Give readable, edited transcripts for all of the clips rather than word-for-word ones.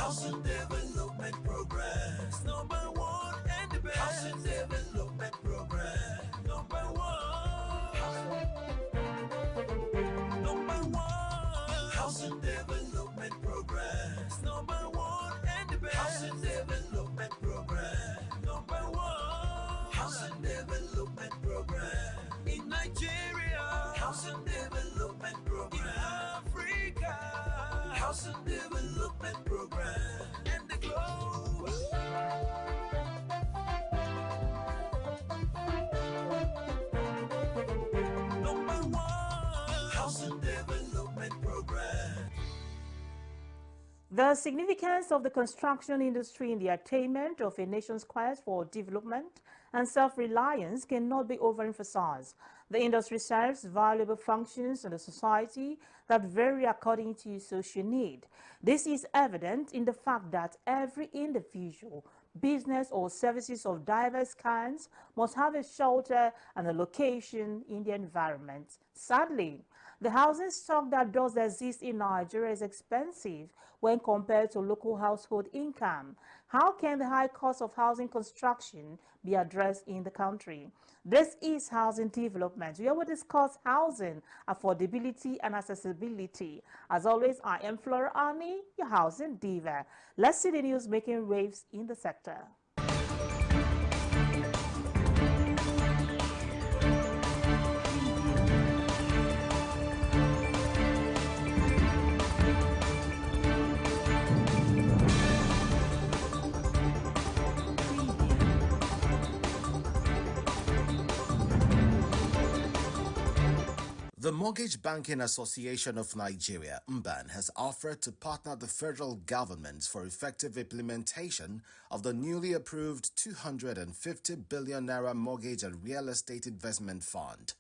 Housing Development Program. Number one and the best. Housing Development Program. Number one. Number one. Housing Development Program. Number one and the best. Housing Development Program. Number one. Housing Development Program. In Nigeria. Housing Development Program. In Africa. Housing Development Program. And the globe. Number one. Housing Development Program. The significance of the construction industry in the attainment of a nation's quest for development and self-reliance cannot be overemphasized. The industry serves valuable functions in the society that vary according to social need. This is evident in the fact that every individual, business or services of diverse kinds must have a shelter and a location in the environment. Sadly, the housing stock that does exist in Nigeria is expensive when compared to local household income. How can the high cost of housing construction be addressed in the country? This is Housing Development, where we discuss housing, affordability and accessibility. As always, I am Flora Ani, your housing diva. Let's see the news making waves in the sector. The Mortgage Banking Association of Nigeria, MBAN, has offered to partner the federal government for effective implementation of the newly approved 250 billion naira mortgage and real estate investment fund.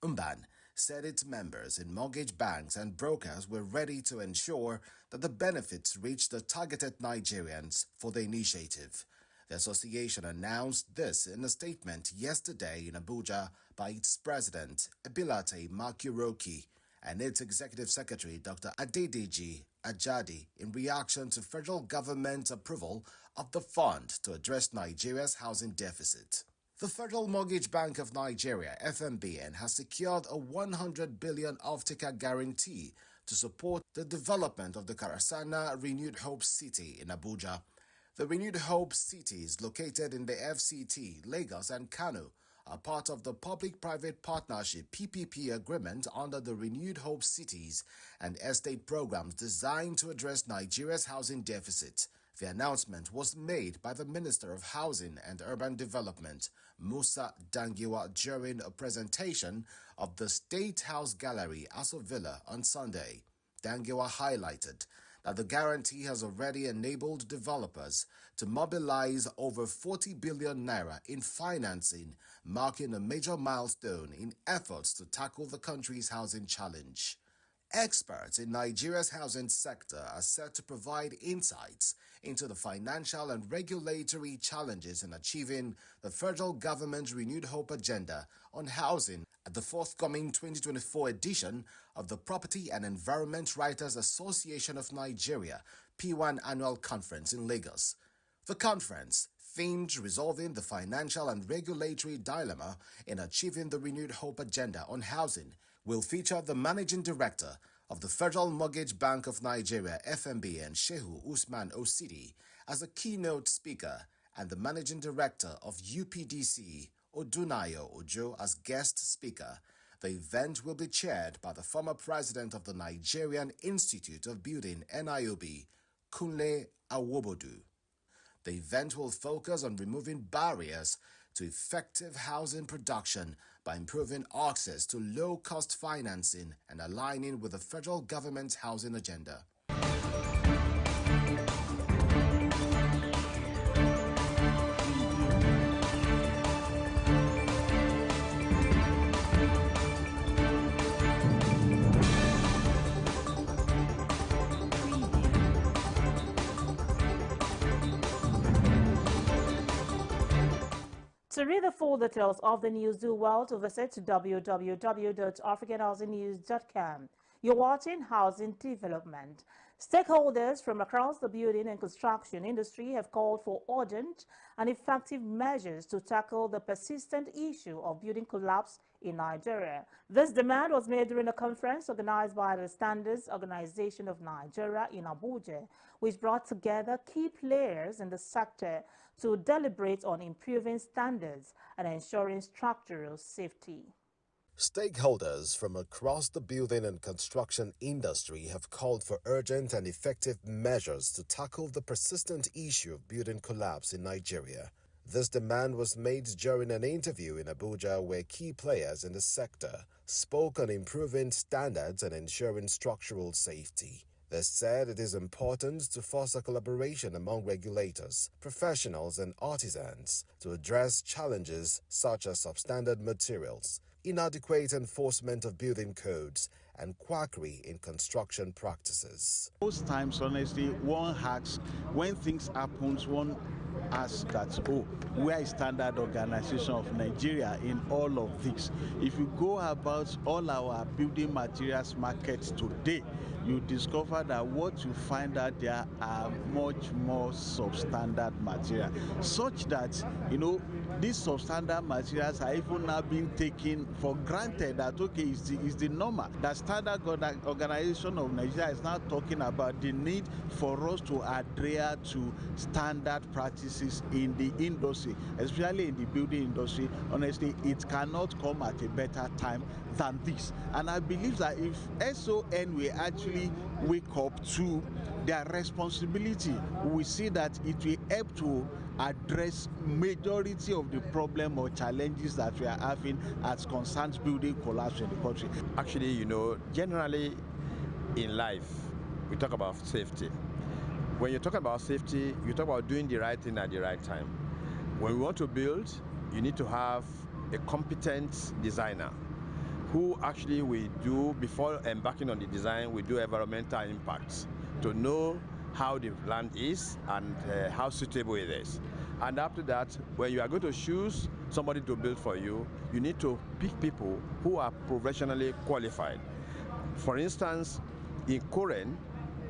MBAN said its members in mortgage banks and brokers were ready to ensure that the benefits reach the targeted Nigerians for the initiative. The association announced this in a statement yesterday in Abuja by its president, Ebilate Makuroki, and its executive secretary, Dr. Adedeji Ajadi, in reaction to federal government approval of the fund to address Nigeria's housing deficit. The Federal Mortgage Bank of Nigeria, FMBN, has secured a 100 billion off-taker guarantee to support the development of the Karasana Renewed Hope City in Abuja. The Renewed Hope cities located in the FCT, Lagos and Kano are part of the Public-Private Partnership PPP agreement under the Renewed Hope Cities and Estate programs designed to address Nigeria's housing deficit. The announcement was made by the Minister of Housing and Urban Development, Musa Dangiwa, during a presentation of the State House Gallery, Aso Villa, on Sunday. Dangiwa highlighted that the guarantee has already enabled developers to mobilize over 40 billion naira in financing, marking a major milestone in efforts to tackle the country's housing challenge. Experts in Nigeria's housing sector are set to provide insights into the financial and regulatory challenges in achieving the federal government's Renewed Hope agenda on housing at the forthcoming 2024 edition of the Property and Environment Writers Association of Nigeria P1 Annual Conference in Lagos. The conference, themed Resolving the Financial and Regulatory Dilemma in Achieving the Renewed Hope Agenda on Housing, will feature the Managing Director of the Federal Mortgage Bank of Nigeria FMBN, Shehu Usman Osidi, as a keynote speaker and the Managing Director of UPDC, Odunayo Ojo, as guest speaker. The event will be chaired by the former president of the Nigerian Institute of Building, NIOB, Kunle Awobodu. The event will focus on removing barriers to effective housing production by improving access to low-cost financing and aligning with the federal government's housing agenda. To read the full details of the news, do well to visit www.africanhousingnews.com. You're watching Housing Development. Stakeholders from across the building and construction industry have called for urgent and effective measures to tackle the persistent issue of building collapse in Nigeria. This demand was made during a conference organized by the Standards Organization of Nigeria in Abuja, which brought together key players in the sector to deliberate on improving standards and ensuring structural safety. Stakeholders from across the building and construction industry have called for urgent and effective measures to tackle the persistent issue of building collapse in Nigeria. This demand was made during an interview in Abuja where key players in the sector spoke on improving standards and ensuring structural safety. They said it is important to foster collaboration among regulators, professionals, and artisans to address challenges such as substandard materials, inadequate enforcement of building codes, and quackery in construction practices. Most times, honestly, one asks, when things happen, one asks that, oh, where is Standard Organization of Nigeria in all of this? If you go about all our building materials markets today, you discover that what you find out there are much more substandard material, such that, these substandard materials are even now being taken for granted that, okay, it's the normal. The Standard Organization of Nigeria is now talking about the need for us to adhere to standard practices in the industry, especially in the building industry. Honestly, it cannot come at a better time than this. And I believe that if SON will actually wake up to their responsibility, we see that it will help to address majority of the problem or challenges that we are having as concerns building collapse in the country. Actually, generally in life, we talk about safety. When you talk about safety, you talk about doing the right thing at the right time. When we want to build, you need to have a competent designer who actually will do, before embarking on the design, we do environmental impacts to know how the land is and how suitable it is. And after that, when you are going to choose somebody to build for you, you need to pick people who are professionally qualified. For instance, in Koren,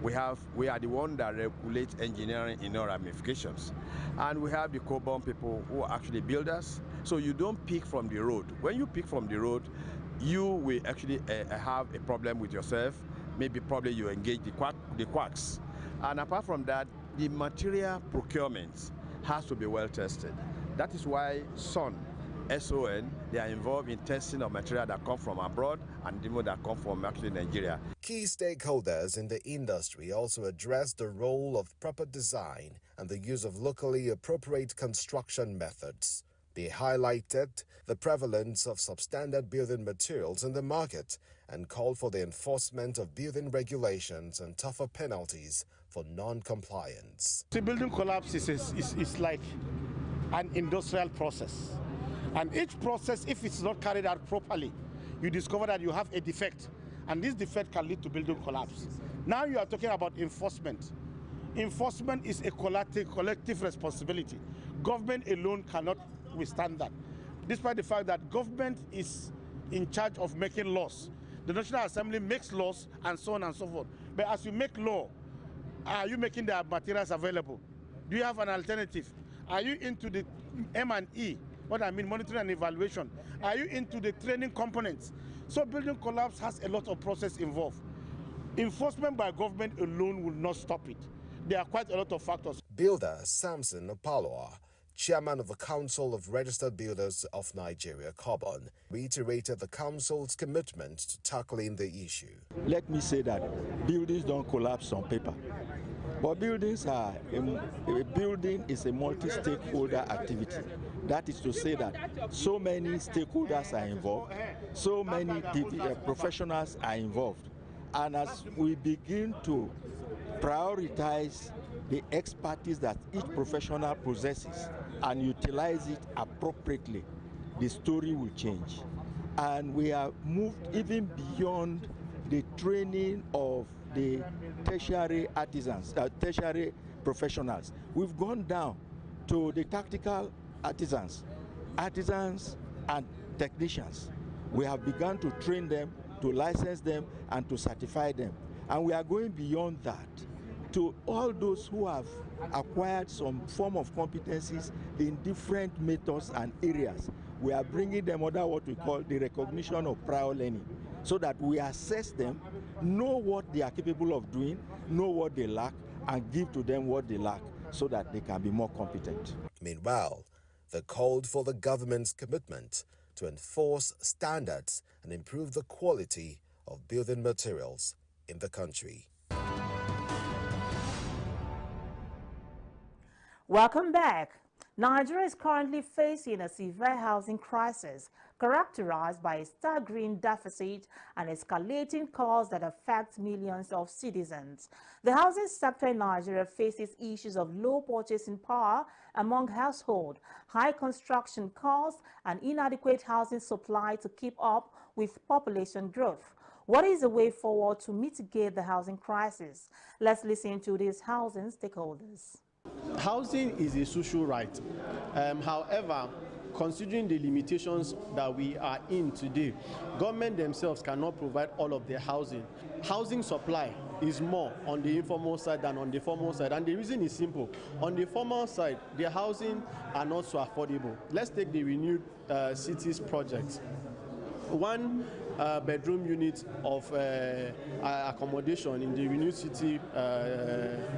we are the one that regulates engineering in all ramifications. And we have the Cobon people who are actually builders. So you don't pick from the road. When you pick from the road, you will actually have a problem with yourself. Probably you engage the quacks. And apart from that, the material procurement has to be well tested. That is why SON, they are involved in testing of material that come from abroad and even that come from actually Nigeria. Key stakeholders in the industry also addressed the role of proper design and the use of locally appropriate construction methods. They highlighted the prevalence of substandard building materials in the market and called for the enforcement of building regulations and tougher penalties for non-compliance. The building collapse is like an industrial process. And each process, if it's not carried out properly, you discover that you have a defect. And this defect can lead to building collapse. Now you are talking about enforcement. Enforcement is a collective responsibility. Government alone cannot withstand that. Despite the fact that government is in charge of making laws. The National Assembly makes laws and so on and so forth. But as you make law, are you making the materials available? Do you have an alternative? Are you into the M&E? What I mean, monitoring and evaluation. Are you into the training components? So building collapse has a lot of process involved. Enforcement by government alone will not stop it. There are quite a lot of factors. Builder Samson Opaloa, chairman of the Council of Registered Builders of Nigeria, Cobon, reiterated the council's commitment to tackling the issue. Let me say that buildings don't collapse on paper. But buildings a building is a multi-stakeholder activity. That is to say that so many stakeholders are involved, so many professionals are involved. And as we begin to prioritize the expertise that each professional possesses and utilize it appropriately, the story will change. And we have moved even beyond the training of the tertiary artisans, tertiary professionals. We've gone down to the tactical artisans and technicians. We have begun to train them to license them, and to certify them. And we are going beyond that to all those who have acquired some form of competencies in different methods and areas. We are bringing them under what we call the recognition of prior learning, so that we assess them, know what they are capable of doing, know what they lack, and give to them what they lack so that they can be more competent. Meanwhile, they called for the government's commitment to enforce standards and improve the quality of building materials in the country. Welcome back. Nigeria is currently facing a severe housing crisis characterized by a staggering deficit and escalating costs that affect millions of citizens. The housing sector in Nigeria faces issues of low purchasing power among households, high construction costs, and inadequate housing supply to keep up with population growth. What is the way forward to mitigate the housing crisis? Let's listen to these housing stakeholders. Housing is a social right. However, considering the limitations that we are in today, government themselves cannot provide all of their housing. Housing supply is more on the informal side than on the formal side, and the reason is simple. On the formal side, the housing are not so affordable. Let's take the Renewed Cities project. One bedroom unit of accommodation in the Renewed City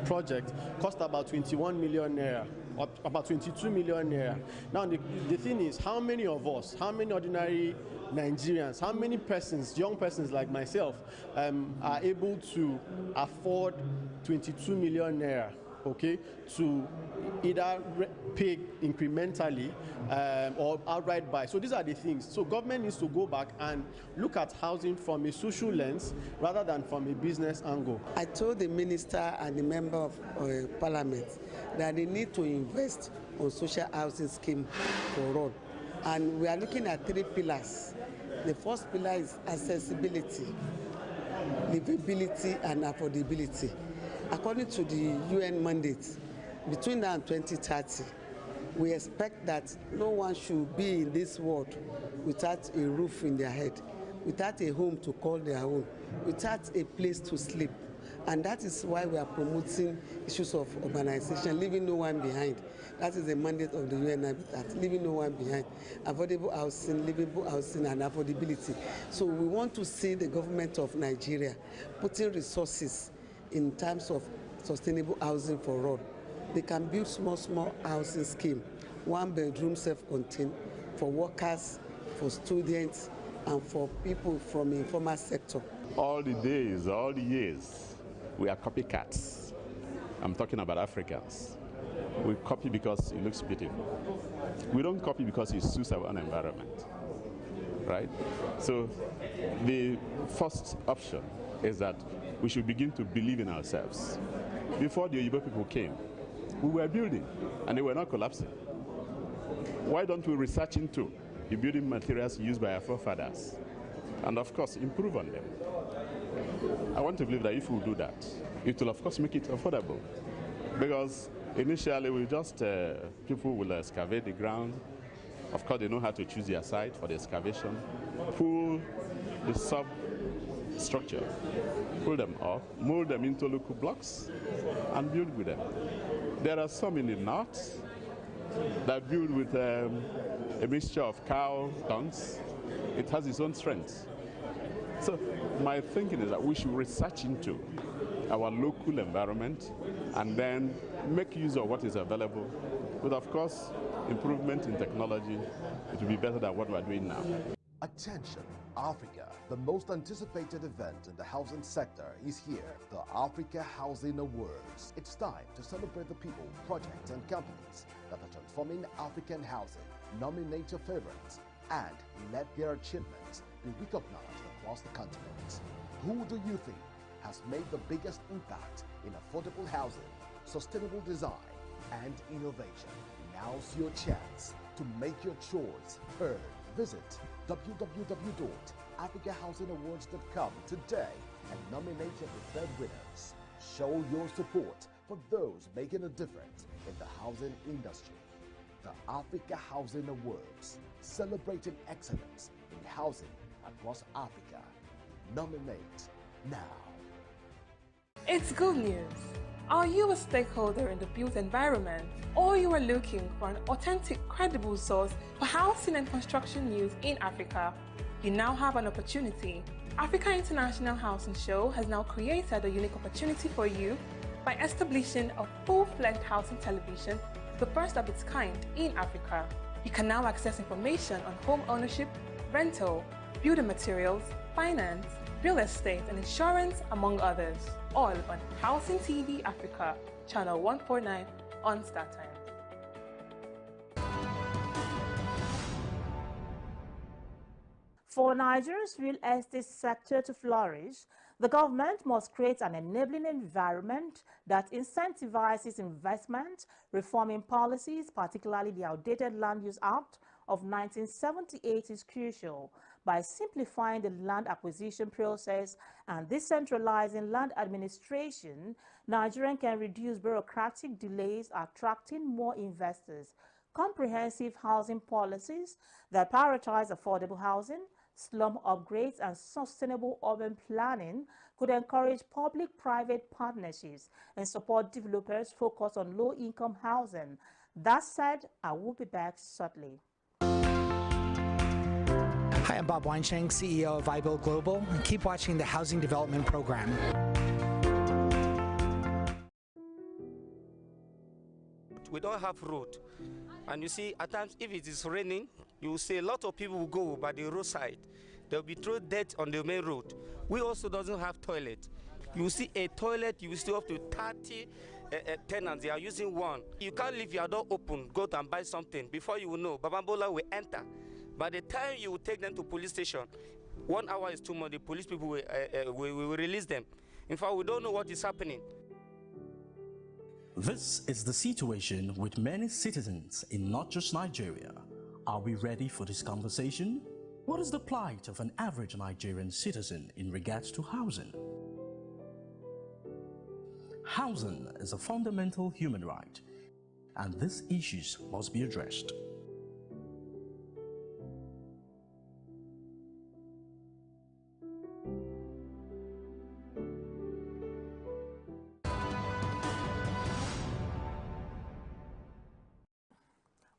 project cost about 21 million naira, or about 22 million naira. Now the thing is, how many of us, how many ordinary Nigerians, how many persons, young persons like myself, are able to afford 22 million naira, okay, to either pay incrementally or outright buy? So these are the things. So government needs to go back and look at housing from a social lens rather than from a business angle. I told the minister and the member of parliament that they need to invest on social housing scheme for all. And we are looking at 3 pillars. The first pillar is accessibility, livability, and affordability. According to the UN mandate, between now and 2030, we expect that no one should be in this world without a roof in their head, without a home to call their own, without a place to sleep. And that is why we are promoting issues of urbanization, leaving no one behind. That is the mandate of the UN Habitat, leaving no one behind. Affordable housing, livable housing, and affordability. So we want to see the government of Nigeria putting resources in terms of sustainable housing for all. They can build small housing scheme, 1 bedroom self-contained, for workers, for students, and for people from the informal sector. All the days, all the years, we are copycats. I'm talking about Africans. We copy because it looks beautiful. We don't copy because it suits our own environment, right? So the first option is that we should begin to believe in ourselves. Before the Yoruba people came, we were building and they were not collapsing. Why don't we research into the building materials used by our forefathers and of course improve on them? I want to believe that if we do that, it will of course make it affordable, because initially we just people will excavate the ground. Of course they know how to choose their site for the excavation, pull the substructure, pull them up, mold them into local blocks and build with them. There are some in the north that build with a mixture of cow dungs. It has its own strength. So my thinking is that we should research into our local environment and then make use of what is available. But of course, improvement in technology, it will be better than what we are doing now. Attention, Africa. The most anticipated event in the housing sector is here, the Africa Housing Awards. It's time to celebrate the people, projects, and companies that are transforming African housing. Nominate your favorites and let their achievements be recognized across the continent. Who do you think has made the biggest impact in affordable housing, sustainable design, and innovation? Now's your chance to make your choice heard. Visit www.africahousingawards.com today and nominate your preferred winners. Show your support for those making a difference in the housing industry. The Africa Housing Awards, celebrating excellence in housing across Africa. Nominate now. It's good news. Are you a stakeholder in the built environment, or you are looking for an authentic, credible source for housing and construction news in Africa? You now have an opportunity. Africa International Housing Show has now created a unique opportunity for you by establishing a full-fledged housing television, the first of its kind in Africa. You can now access information on home ownership, rental, building materials, finance, real estate and insurance, among others, all on Housing TV Africa, channel 149 on StarTimes. For Nigeria's real estate sector to flourish, the government must create an enabling environment that incentivizes investment, reforming policies, particularly the outdated Land Use Act of 1978 is crucial. By simplifying the land acquisition process and decentralizing land administration, Nigeria can reduce bureaucratic delays, attracting more investors. Comprehensive housing policies that prioritize affordable housing, slum upgrades, and sustainable urban planning could encourage public-private partnerships and support developers focused on low-income housing. That said, I will be back shortly. Hi, I'm Bob Weinsheng, CEO of iBuild Global, and keep watching the Housing Development Program. We don't have road. And you see, at times, if it is raining, you will see a lot of people will go by the roadside. They'll be thrown dirt on the main road. We also doesn't have toilet. You will see a toilet, you will still up to 30 tenants. They are using one. You can't leave your door open, go and buy something. Before you will know, Babambola will enter. By the time you will take them to police station, 1 hour is too much. The police people will release them. In fact, we don't know what is happening. This is the situation with many citizens in not just Nigeria. Are we ready for this conversation? What is the plight of an average Nigerian citizen in regards to housing? Housing is a fundamental human right, and these issues must be addressed.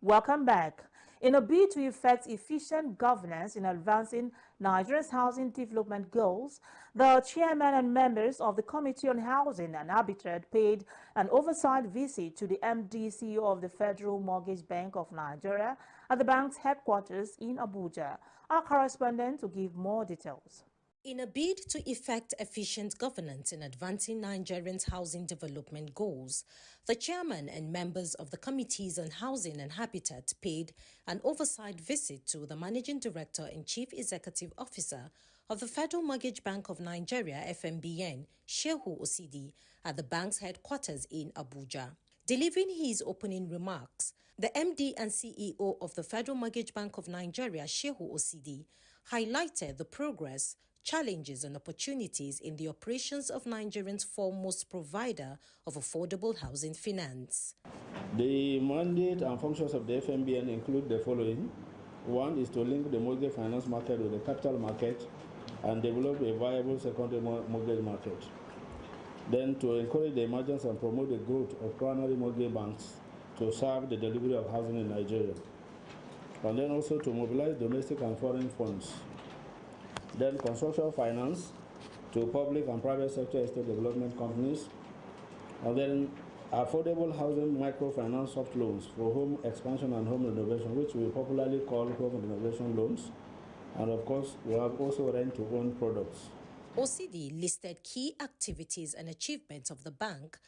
Welcome back. In a bid to effect efficient governance in advancing Nigeria's housing development goals, the chairman and members of the Committee on Housing and Habitat paid an oversight visit to the MD CEO of the Federal Mortgage Bank of Nigeria at the bank's headquarters in Abuja. Our correspondent will give more details. In a bid to effect efficient governance in advancing Nigerians' housing development goals, the chairman and members of the Committees on Housing and Habitat paid an oversight visit to the Managing Director and Chief Executive Officer of the Federal Mortgage Bank of Nigeria, FMBN, Shehu Osidi, at the bank's headquarters in Abuja. Delivering his opening remarks, the MD and CEO of the Federal Mortgage Bank of Nigeria, Shehu Osidi, highlighted the progress, challenges and opportunities in the operations of Nigerians' foremost provider of affordable housing finance. The mandate and functions of the FMBN include the following. One is to link the mortgage finance market with the capital market and develop a viable secondary mortgage market. Then to encourage the emergence and promote the growth of primary mortgage banks to serve the delivery of housing in Nigeria. And then also to mobilize domestic and foreign funds. Then construction finance to public and private sector estate development companies. And then affordable housing microfinance soft loans for home expansion and home renovation, which we popularly call home renovation loans. And of course, we have also rent-to-own products. OCD listed key activities and achievements of the bank,